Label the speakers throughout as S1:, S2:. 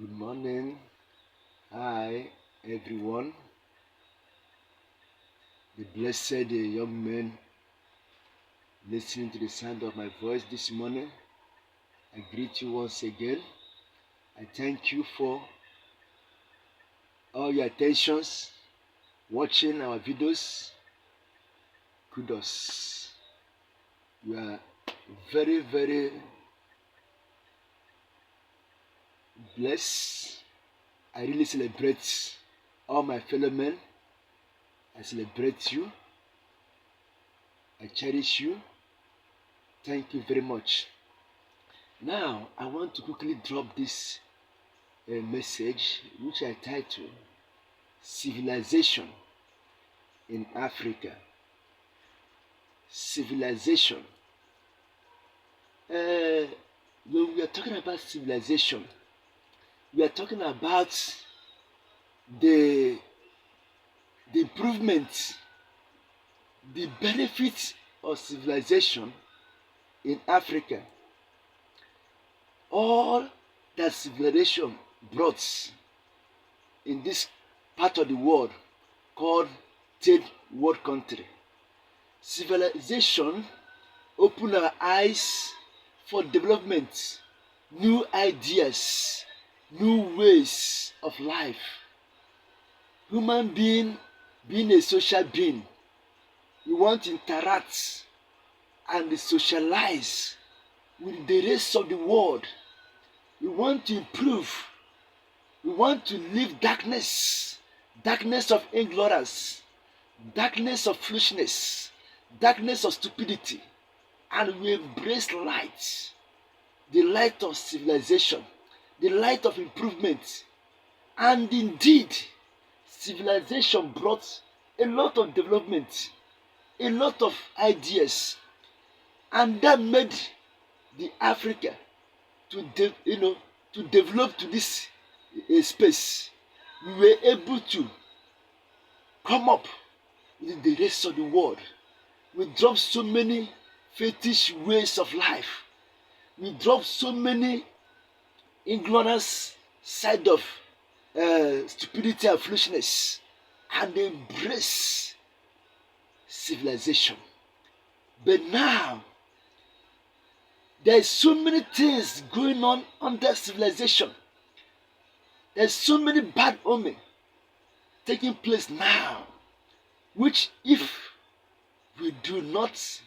S1: Good morning. Hi, everyone. The blessed young men listening to the sound of my voice this morning. I greet you once again. I thank you for all your attentions, watching our videos. Kudos. You are very, very blessed. I really celebrate all my fellow men. I celebrate you. I cherish you. Thank you very much. Now, I want to quickly drop this message which I titled Civilization in Africa. Civilization. When we are talking about civilization, we are talking about the improvement, the benefits of civilization in Africa. All that civilization brought in this part of the world called third world country. Civilization opened our eyes for development, new ideas, new ways of life. Human being a social being, we want to interact and socialize with the rest of the world. We want to improve. We want to leave darkness of ignorance, darkness of foolishness, darkness of stupidity, and we embrace light, the light of civilization, the light of improvement. And indeed, civilization brought a lot of development, a lot of ideas, and that made the Africa to develop to this space. We were able to come up with the rest of the world. We dropped so many fetish ways of life. We dropped so many ignorance side of stupidity and foolishness, and embrace civilization. But now, there's so many things going on under civilization. There's so many bad omens taking place now, which if we do not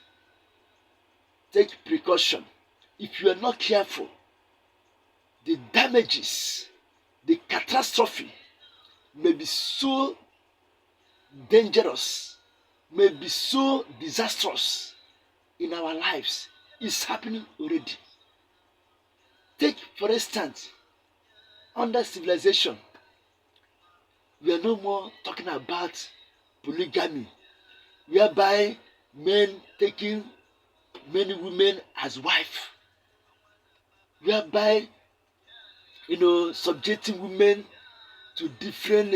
S1: take precaution, if you are not careful, the damages, the catastrophe may be so dangerous, may be so disastrous in our lives. It's happening already. Take, for instance, under civilization, we are no more talking about polygamy, whereby men taking many women as wife, whereby subjecting women to different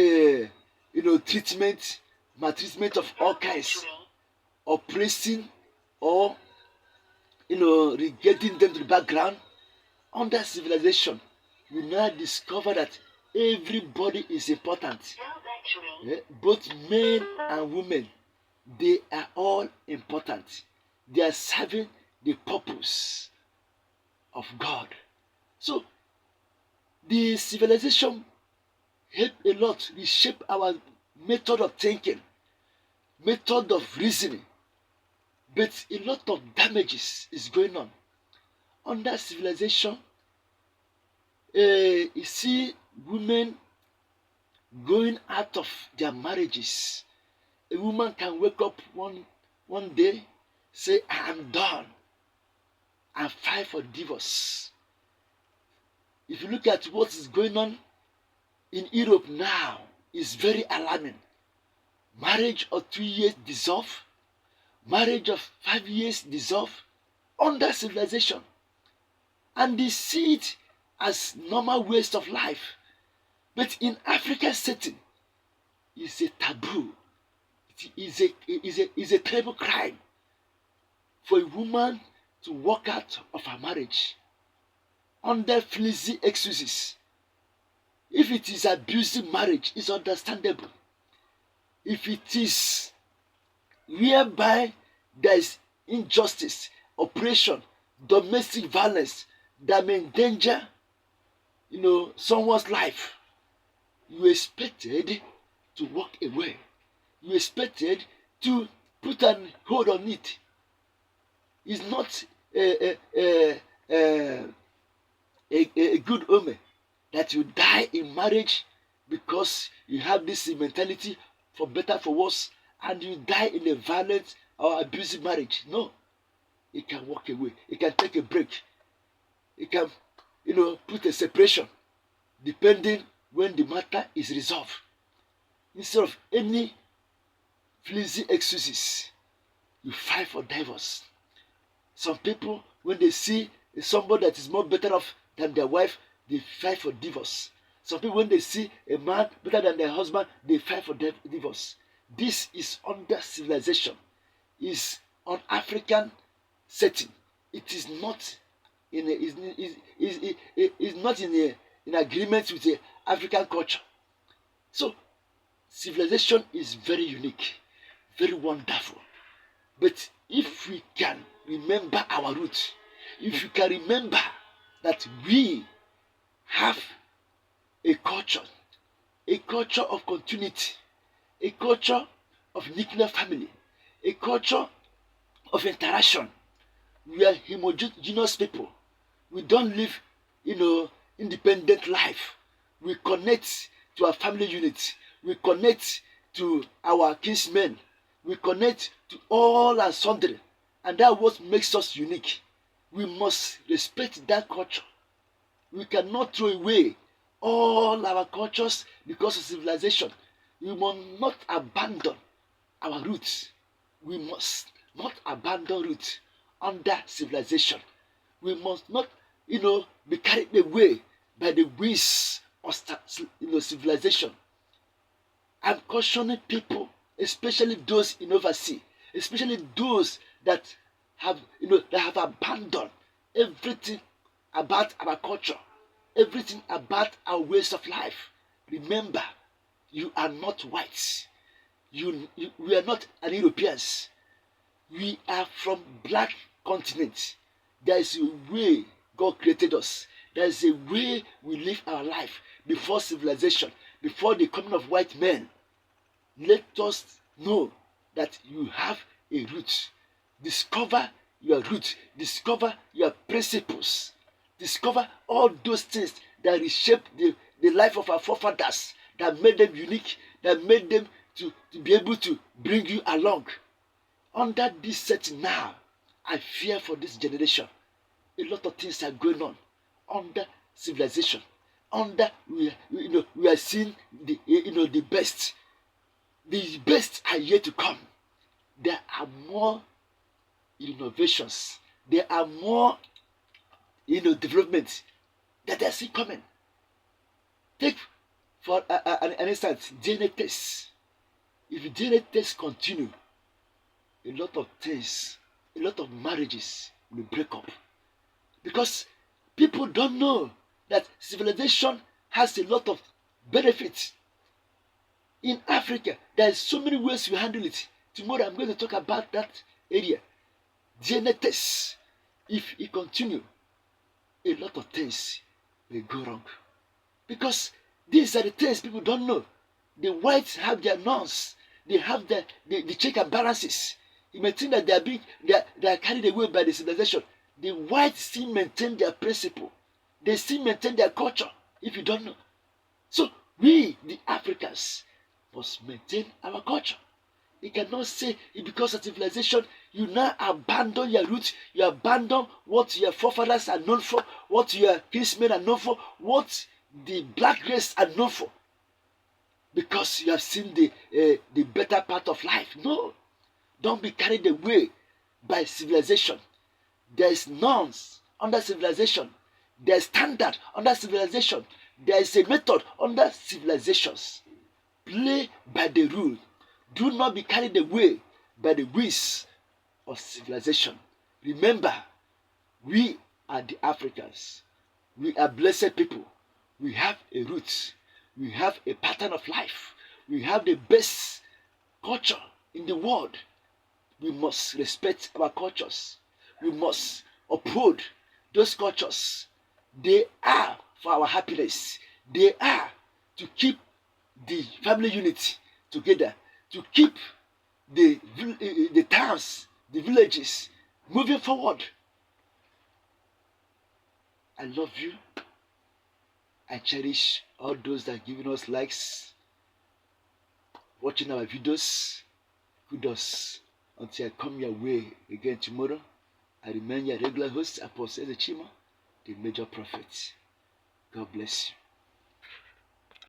S1: treatment, maltreatment of all kinds, oppressing or relegating them to the background. Under civilization, we now discover that everybody is important. Both men and women, they are all important. They are serving the purpose of God. So, the civilization helped a lot reshape our method of thinking, method of reasoning. But a lot of damages is going on. Under civilization, you see women going out of their marriages. A woman can wake up one day, say, I am done, and file for divorce. If you look at what is going on in Europe now, it's very alarming. Marriage of 2 years dissolve, marriage of 5 years dissolve under civilization. And they see it as normal ways of life. But in African setting, it's a taboo. It is a terrible crime for a woman to walk out of her marriage under flimsy excuses, If it is abusive marriage, it's understandable. If it is whereby there is injustice, oppression, domestic violence that may endanger, someone's life, you expected to walk away. You expected to put an hold on it. It's not a good omen that you die in marriage because you have this mentality, for better for worse, and you die in a violent or abusive marriage. No, you can walk away. You can take a break. You can, put a separation depending when the matter is resolved. Instead of any flimsy excuses, you file for divorce. Some people, when they see somebody that is more better off than their wife, they file for divorce. Some people, when they see a man better than their husband, they file for divorce. This is under civilization. Is on African setting. It is not in agreement with the African culture. So civilization is very unique, very wonderful. But if we can remember our roots, if you can remember that we have a culture of continuity, a culture of nuclear family, a culture of interaction. We are homogeneous people. We don't live, independent life. We connect to our family unit. We connect to our kinsmen. We connect to all and sundry. And that's what makes us unique. We must respect that culture. We cannot throw away all our cultures because of civilization. We must not abandon our roots. We must not abandon roots under civilization. We must not, be carried away by the winds of civilization. I'm cautioning people, especially those in overseas, especially those that have abandoned everything about our culture, everything about our ways of life. Remember, you are not whites. We are not an Europeans. We are from black continent. There is a way God created us. There is a way we live our life before civilization, before the coming of white men. Let us know that you have a root. Discover your root. Discover your principles. Discover all those things that reshaped the life of our forefathers, that made them unique, that made them to be able to bring you along. Under this setting now, I fear for this generation. A lot of things are going on under civilization. We are seeing the best. The best are yet to come. There are more innovations. There are more development that are still coming. Take for an instance DNA tests. If DNA tests continue, a lot of things, a lot of marriages will break up, because people don't know that civilization has a lot of benefits. In Africa, there are so many ways we handle it. Tomorrow I'm going to talk about that area. DNA tests. If it continue, a lot of things will go wrong, because these are the things people don't know. The whites have their norms. They have the check and balances. You may think that they are carried away by the civilization. The whites still maintain their principle. They still maintain their culture, if you don't know. So we, the Africans, must maintain our culture. You cannot say because of civilization, you now abandon your roots, you abandon what your forefathers are known for, what your kinsmen are known for, what the black race are known for, because you have seen the better part of life. No, don't be carried away by civilization. There is norms under civilization. There is standard under civilization. There is a method under civilizations. Play by the rule. Do not be carried away by the winds of civilization. Remember, we are the Africans. We are blessed people. We have a root. We have a pattern of life. We have the best culture in the world. We must respect our cultures. We must uphold those cultures. They are for our happiness. They are to keep the family unity together, to keep the towns, the villages moving forward. I love you. I cherish all those that are giving us likes, watching our videos. Kudos. Until I come your way again tomorrow, I remain your regular host, Apostle Ezechima, the major prophet. God bless you.